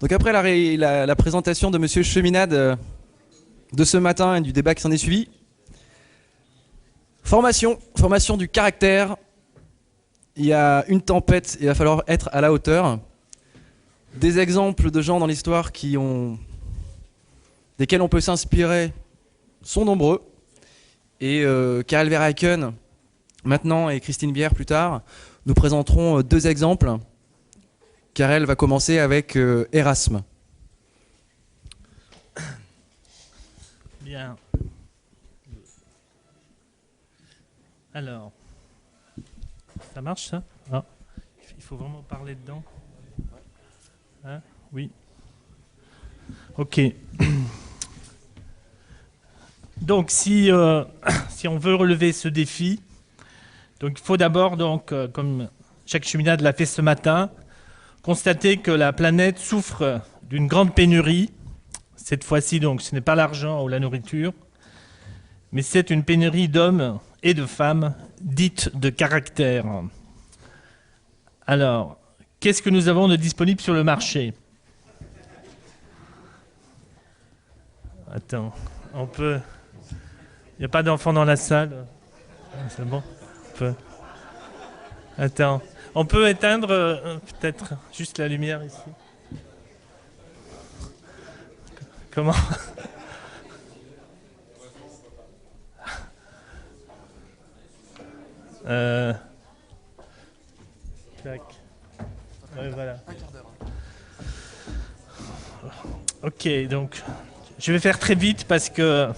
Donc après la présentation de Monsieur Cheminade de ce matin et du débat qui s'en est suivi, formation du caractère. Il y a une tempête, il va falloir être à la hauteur. Des exemples de gens dans l'histoire desquels on peut s'inspirer sont nombreux. Et Karel Verheyken, maintenant, et Christine Bière plus tard, nous présenteront deux exemples. Karel va commencer avec Erasme. Bien. Alors, ça marche ça? Ah, il faut vraiment parler dedans. Hein? Oui. Ok. Donc, si on veut relever ce défi, donc il faut d'abord, comme Jacques Cheminade l'a fait ce matin, constater que la planète souffre d'une grande pénurie. Cette fois-ci, donc, ce n'est pas l'argent ou la nourriture, mais c'est une pénurie d'hommes et de femmes dites de caractère. Alors, qu'est-ce que nous avons de disponible sur le marché? Attends, on peut... Il n'y a pas d'enfants dans la salle? C'est bon? On peut... Attends, on peut éteindre peut-être juste la lumière ici? Comment? Tac. Ouais, voilà. Ok, donc je vais faire très vite parce que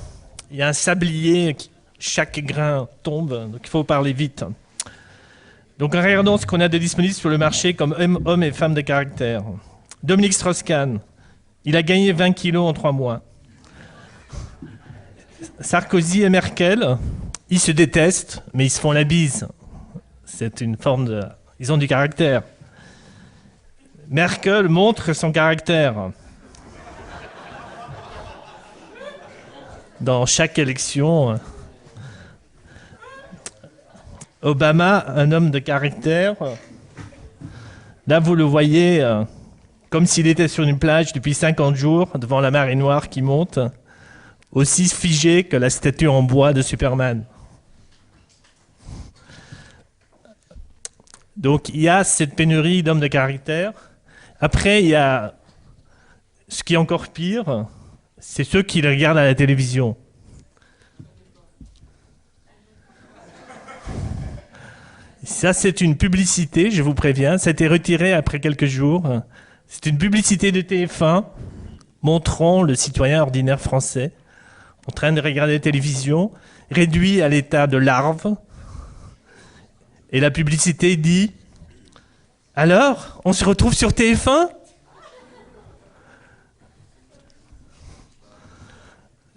il y a un sablier, chaque grain tombe, donc il faut parler vite. Donc regardons ce qu'on a de disponible sur le marché comme hommes et femmes de caractère. Dominique Strauss-Kahn, il a gagné 20 kilos en 3 mois. Sarkozy et Merkel, ils se détestent, mais ils se font la bise. C'est une forme de... Ils ont du caractère. Merkel montre son caractère. Dans chaque élection. Obama, un homme de caractère. Là, vous le voyez comme s'il était sur une plage depuis 50 jours, devant la marée noire qui monte, aussi figé que la statue en bois de Superman. Donc, il y a cette pénurie d'hommes de caractère. Après, il y a ce qui est encore pire, c'est ceux qui le regardent à la télévision. Ça, c'est une publicité, je vous préviens. Ça a été retiré après quelques jours. C'est une publicité de TF1 montrant le citoyen ordinaire français en train de regarder la télévision, réduit à l'état de larve. Et la publicité dit « Alors, on se retrouve sur TF1 ?»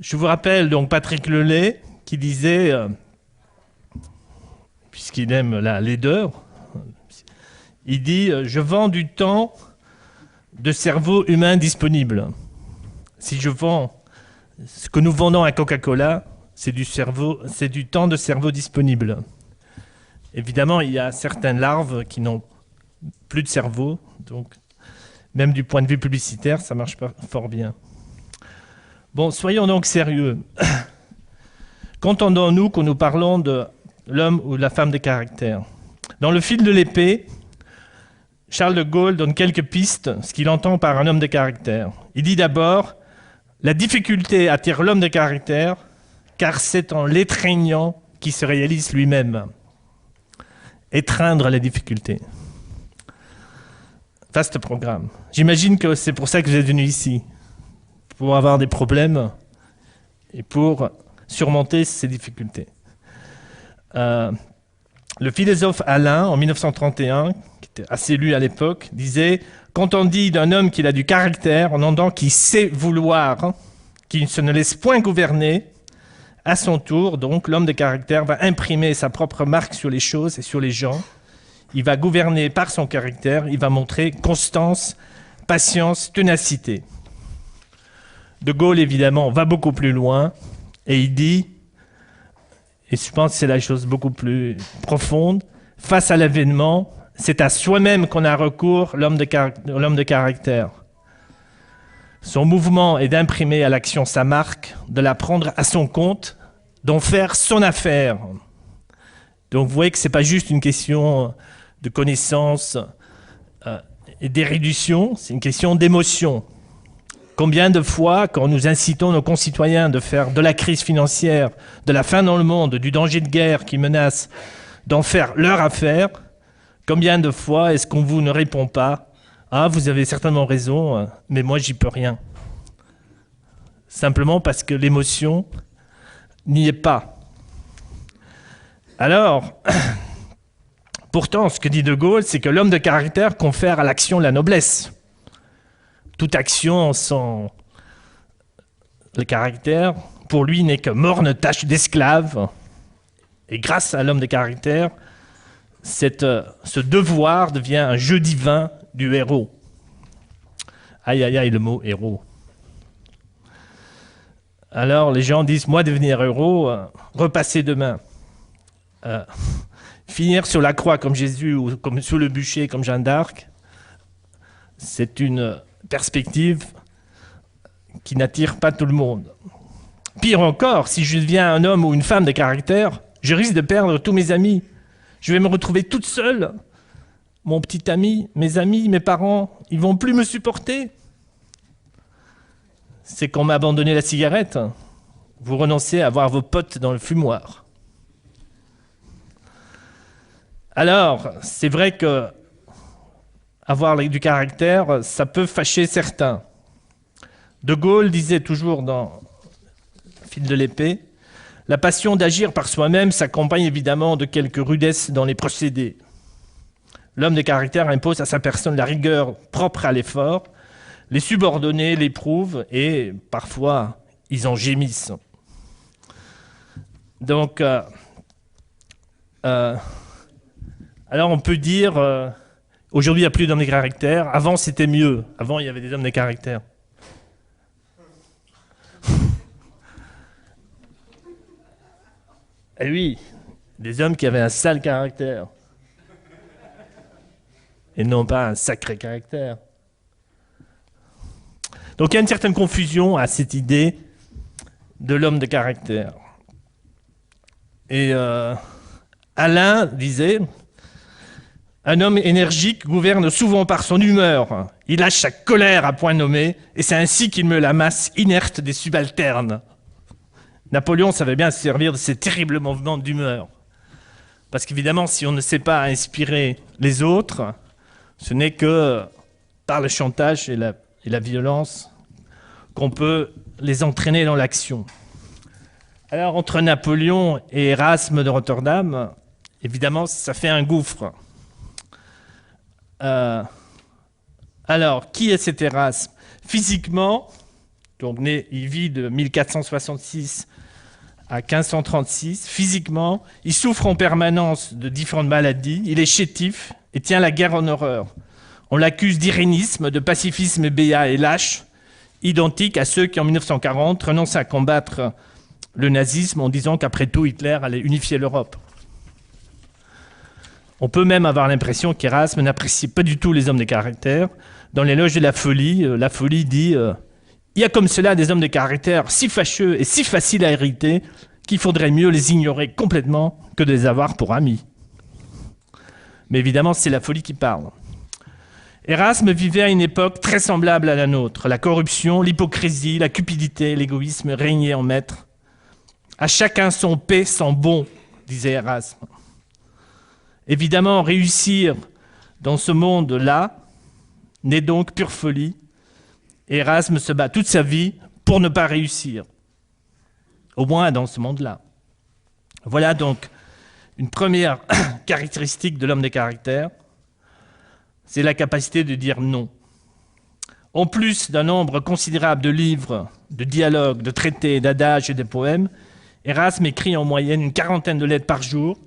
Je vous rappelle donc Patrick Lelay qui disait, puisqu'il aime la laideur, il dit « Je vends du temps de cerveau humain disponible. Si je vends ce que nous vendons à Coca-Cola, c'est du temps de cerveau disponible. » Évidemment, il y a certaines larves qui n'ont plus de cerveau, donc même du point de vue publicitaire, ça ne marche pas fort bien. Bon, soyons donc sérieux. Qu'entendons-nous quand nous parlons de l'homme ou de la femme de caractère? Dans Le fil de l'épée, Charles de Gaulle donne quelques pistes, ce qu'il entend par un homme de caractère. Il dit d'abord, la difficulté attire l'homme de caractère, car c'est en l'étreignant qu'il se réalise lui-même. Étreindre les difficultés. Vaste programme. J'imagine que c'est pour ça que vous êtes venu ici, pour avoir des problèmes et pour surmonter ces difficultés. Le philosophe Alain, en 1931, qui était assez lu à l'époque, disait « Quand on dit d'un homme qu'il a du caractère, on entend qu'il sait vouloir, qu'il ne se ne laisse point gouverner. À son tour, donc, l'homme de caractère va imprimer sa propre marque sur les choses et sur les gens. Il va gouverner par son caractère, il va montrer constance, patience, ténacité. » De Gaulle, évidemment, va beaucoup plus loin et il dit, et je pense que c'est la chose beaucoup plus profonde, face à l'événement, c'est à soi-même qu'on a recours, l'homme de caractère. Son mouvement est d'imprimer à l'action sa marque, de la prendre à son compte, d'en faire son affaire. Donc vous voyez que ce n'est pas juste une question de connaissance et d'érudition, c'est une question d'émotion. Combien de fois, quand nous incitons nos concitoyens de faire de la crise financière, de la faim dans le monde, du danger de guerre qui menace, d'en faire leur affaire, combien de fois est-ce qu'on vous ne répond pas « Ah, vous avez certainement raison, mais moi, j'y peux rien. » Simplement parce que l'émotion n'y est pas. Alors, pourtant, ce que dit De Gaulle, c'est que l'homme de caractère confère à l'action la noblesse. Toute action sans le caractère, pour lui, n'est que morne tâche d'esclave. Et grâce à l'homme de caractère, ce devoir devient un jeu divin du héros. Aïe, aïe, aïe, le mot héros. Alors, les gens disent, moi, devenir héros, repasser demain. Finir sur la croix comme Jésus ou comme sous le bûcher comme Jeanne d'Arc, c'est une perspective qui n'attire pas tout le monde. Pire encore, si je deviens un homme ou une femme de caractère, je risque de perdre tous mes amis. Je vais me retrouver toute seule. Mon petit ami, mes amis, mes parents, ils vont plus me supporter. C'est qu'on m'a abandonné la cigarette. Vous renoncez à avoir vos potes dans le fumoir. Alors, c'est vrai que avoir du caractère, ça peut fâcher certains. De Gaulle disait toujours dans le fil de l'épée, la passion d'agir par soi-même s'accompagne évidemment de quelques rudesses dans les procédés. L'homme de caractère impose à sa personne la rigueur propre à l'effort, les subordonnés l'éprouvent et parfois ils en gémissent. Donc, alors on peut dire, aujourd'hui il n'y a plus d'hommes de caractère, avant c'était mieux, avant il y avait des hommes de caractère. Eh oui, des hommes qui avaient un sale caractère. Et non pas un sacré caractère. Donc il y a une certaine confusion à cette idée de l'homme de caractère. Et Alain disait, un homme énergique gouverne souvent par son humeur. Il lâche sa colère à point nommé, et c'est ainsi qu'il meut la masse inerte des subalternes. Napoléon savait bien se servir de ces terribles mouvements d'humeur. Parce qu'évidemment, si on ne sait pas inspirer les autres, ce n'est que par le chantage et la violence qu'on peut les entraîner dans l'action. Alors, entre Napoléon et Erasme de Rotterdam, évidemment, ça fait un gouffre. Alors, qui est cet Erasme? Physiquement, donc il vit de 1466 à 1536. Physiquement, il souffre en permanence de différentes maladies. Il est chétif et tient la guerre en horreur. On l'accuse d'irénisme, de pacifisme béat et lâche, identique à ceux qui, en 1940, renoncent à combattre le nazisme en disant qu'après tout, Hitler allait unifier l'Europe. On peut même avoir l'impression qu'Erasme n'apprécie pas du tout les hommes de caractère. Dans l'éloge de la folie dit il y a comme cela des hommes de caractère si fâcheux et si faciles à hériter qu'il faudrait mieux les ignorer complètement que de les avoir pour amis. Mais évidemment, c'est la folie qui parle. Erasme vivait à une époque très semblable à la nôtre. La corruption, l'hypocrisie, la cupidité, l'égoïsme régnaient en maître. À chacun son paix, son bon, disait Erasme. Évidemment, réussir dans ce monde-là n'est donc pure folie. Erasme se bat toute sa vie pour ne pas réussir, au moins dans ce monde-là. Voilà donc une première caractéristique de l'homme de caractère, c'est la capacité de dire non. En plus d'un nombre considérable de livres, de dialogues, de traités, d'adages et de poèmes, Erasme écrit en moyenne une 40aine de lettres par jour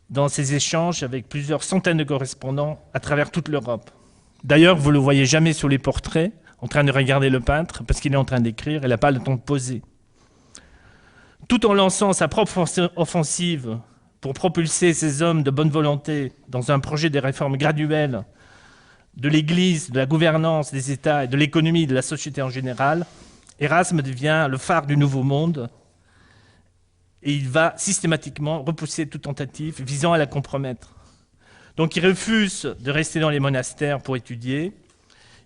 dans ses échanges avec plusieurs centaines de correspondants à travers toute l'Europe. D'ailleurs, vous ne le voyez jamais sur les portraits, en train de regarder le peintre, parce qu'il est en train d'écrire, il n'a pas le temps de poser. Tout en lançant sa propre offensive pour propulser ces hommes de bonne volonté dans un projet de réforme graduelle de l'Église, de la gouvernance des États et de l'économie et de la société en général, Erasme devient le phare du Nouveau Monde et il va systématiquement repousser toute tentative visant à la compromettre. Donc il refuse de rester dans les monastères pour étudier,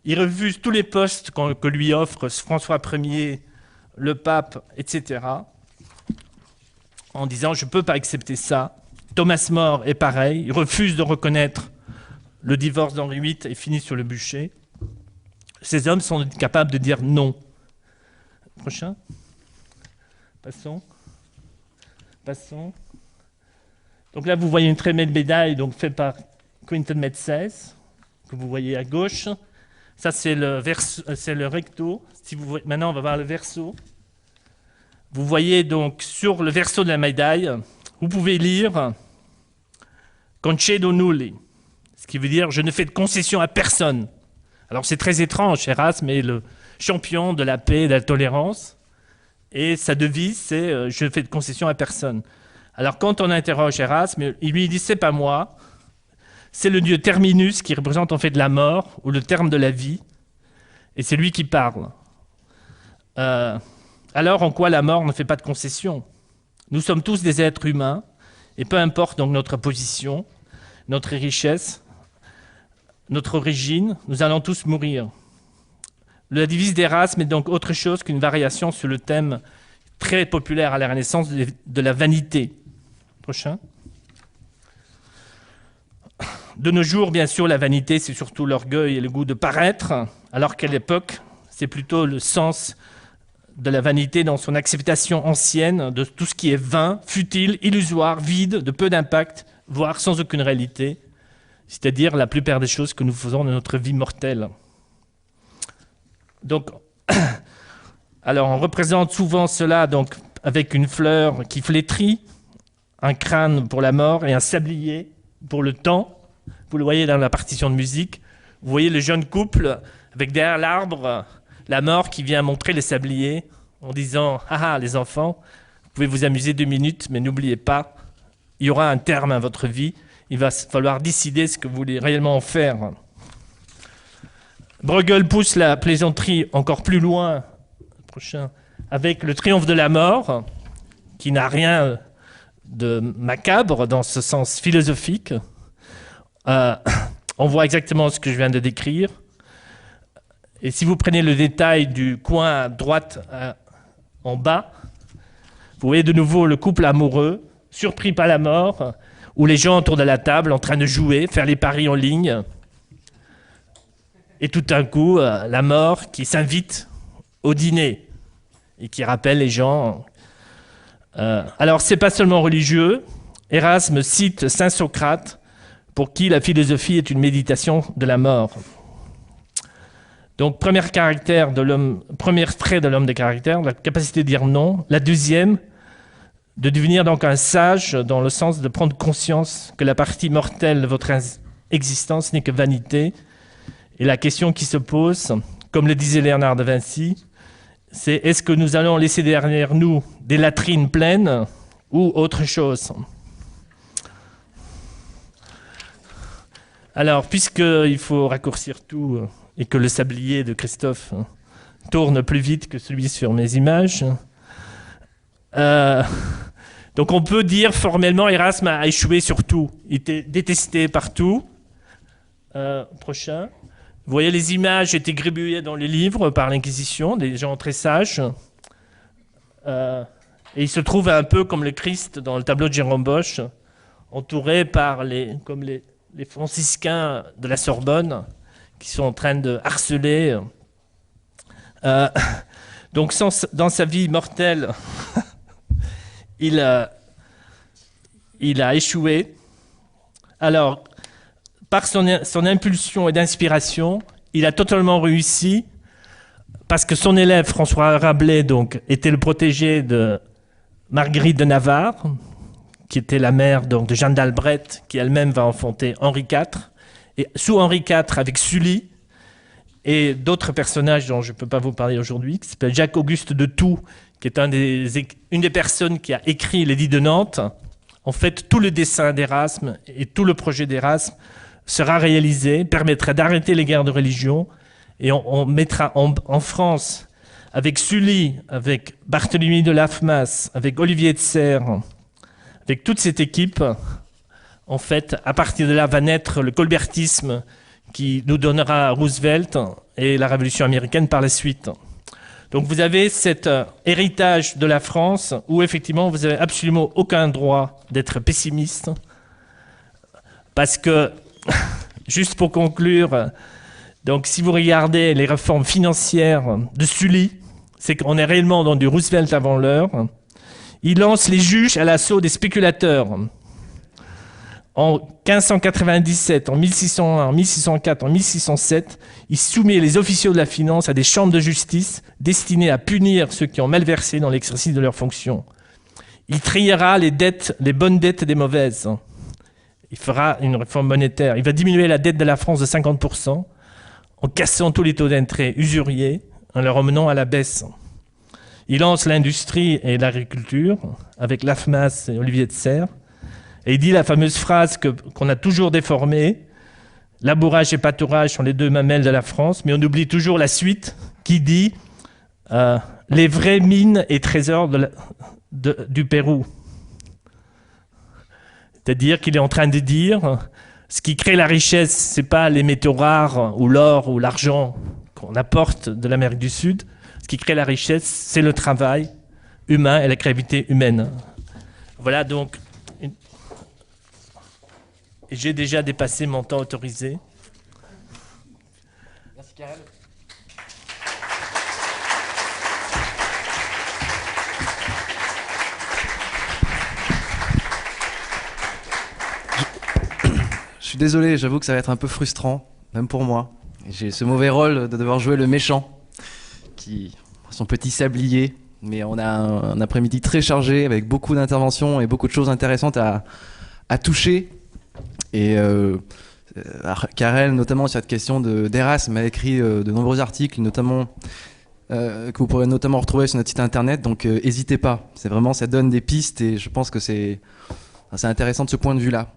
il refuse tous les postes que lui offre François Ier, le pape, etc., en disant « je ne peux pas accepter ça ». Thomas More est pareil, il refuse de reconnaître le divorce d'Henri VIII et finit sur le bûcher. Ces hommes sont capables de dire non. Prochain. Passons. Donc là, vous voyez une très belle médaille faite par Quinton Metsès, que vous voyez à gauche. Ça, c'est le recto. Si vous voyez, maintenant, on va voir le verso. Vous voyez donc sur le verso de la médaille, vous pouvez lire « Concedo nulli », ce qui veut dire « je ne fais de concession à personne ». Alors c'est très étrange, Erasme est le champion de la paix et de la tolérance, et sa devise c'est « je ne fais de concession à personne ». Alors quand on interroge Erasme, il lui dit « c'est pas moi ». C'est le dieu Terminus qui représente en fait la mort ou le terme de la vie, et c'est lui qui parle. Alors en quoi la mort ne fait pas de concession? Nous sommes tous des êtres humains, et peu importe donc notre position, notre richesse, notre origine, nous allons tous mourir. La devise d'Erasme est donc autre chose qu'une variation sur le thème très populaire à la Renaissance de la vanité. Prochain. De nos jours, bien sûr, la vanité, c'est surtout l'orgueil et le goût de paraître, alors qu'à l'époque, c'est plutôt le sens de la vanité dans son acceptation ancienne de tout ce qui est vain, futile, illusoire, vide, de peu d'impact, voire sans aucune réalité, c'est-à-dire la plupart des choses que nous faisons dans notre vie mortelle. Donc, alors on représente souvent cela donc, avec une fleur qui flétrit, un crâne pour la mort et un sablier pour le temps. Vous le voyez dans la partition de musique. Vous voyez le jeune couple avec derrière l'arbre la mort qui vient montrer les sabliers en disant « Ah ah, les enfants, vous pouvez vous amuser 2 minutes, mais n'oubliez pas, il y aura un terme à votre vie. Il va falloir décider ce que vous voulez réellement en faire. » Bruegel pousse la plaisanterie encore plus loin, prochain, avec le triomphe de la mort, qui n'a rien de macabre dans ce sens philosophique. On voit exactement ce que je viens de décrire. Et si vous prenez le détail du coin à droite en bas, vous voyez de nouveau le couple amoureux, surpris par la mort, où les gens autour de la table en train de jouer, faire les paris en ligne. Et tout d'un coup, la mort qui s'invite au dîner et qui rappelle les gens. Alors, ce n'est pas seulement religieux. Erasme cite saint Socrate, pour qui la philosophie est une méditation de la mort. Donc, premier trait de l'homme de caractère, la capacité de dire non. La deuxième, de devenir donc un sage dans le sens de prendre conscience que la partie mortelle de votre existence n'est que vanité. Et la question qui se pose, comme le disait Léonard de Vinci, c'est est-ce que nous allons laisser derrière nous des latrines pleines ou autre chose? Alors, puisqu'il faut raccourcir tout et que le sablier de Christophe tourne plus vite que celui sur mes images, donc on peut dire formellement Erasme a échoué sur tout. Il était détesté partout. Prochain. Vous voyez, les images étaient gribouillées dans les livres par l'Inquisition, des gens très sages. Et il se trouve un peu comme le Christ dans le tableau de Jérôme Bosch, entouré par les franciscains de la Sorbonne qui sont en train de harceler. Donc dans sa vie mortelle, il a échoué. Alors, par son impulsion et d'inspiration, il a totalement réussi parce que son élève François Rabelais donc, était le protégé de Marguerite de Navarre, qui était la mère donc, de Jeanne d'Albret, qui elle-même va enfanter Henri IV. Et sous Henri IV, avec Sully et d'autres personnages dont je ne peux pas vous parler aujourd'hui, qui s'appelle Jacques-Auguste de Thou, qui est une des personnes qui a écrit l'édit de Nantes. En fait, tout le dessin d'Erasme et tout le projet d'Erasme sera réalisé, permettra d'arrêter les guerres de religion, et on mettra en France, avec Sully, avec Barthélemy de Laffmas, avec Olivier de Serres, avec toute cette équipe, en fait, à partir de là va naître le colbertisme qui nous donnera Roosevelt et la Révolution américaine par la suite. Donc vous avez cet héritage de la France où effectivement vous n'avez absolument aucun droit d'être pessimiste. Parce que, juste pour conclure, donc si vous regardez les réformes financières de Sully, c'est qu'on est réellement dans du Roosevelt avant l'heure. Il lance les juges à l'assaut des spéculateurs. En 1597, en 1601, en 1604, en 1607, il soumet les officiaux de la finance à des chambres de justice destinées à punir ceux qui ont malversé dans l'exercice de leurs fonctions. Il triera les dettes, les bonnes dettes des mauvaises. Il fera une réforme monétaire. Il va diminuer la dette de la France de 50% en cassant tous les taux d'intérêt usuriers, en les ramenant à la baisse. Il lance l'industrie et l'agriculture avec Laffmas et Olivier de Serres. Et il dit la fameuse phrase qu'on a toujours déformée, labourage et pâturage sont les deux mamelles de la France, mais on oublie toujours la suite qui dit les vraies mines et trésors du Pérou. C'est-à-dire qu'il est en train de dire ce qui crée la richesse, ce n'est pas les métaux rares ou l'or ou l'argent qu'on apporte de l'Amérique du Sud. Ce qui crée la richesse, c'est le travail humain et la créativité humaine. Voilà donc. J'ai déjà dépassé mon temps autorisé. Merci Karel. Je suis désolé, j'avoue que ça va être un peu frustrant, même pour moi. J'ai ce mauvais rôle de devoir jouer le méchant, qui a son petit sablier. Mais on a un après-midi très chargé, avec beaucoup d'interventions et beaucoup de choses intéressantes à toucher. Et Karel, notamment sur cette question d'Erasme, a écrit de nombreux articles, notamment que vous pourrez notamment retrouver sur notre site internet. Donc n'hésitez pas, c'est vraiment, ça donne des pistes et je pense que c'est intéressant de ce point de vue-là.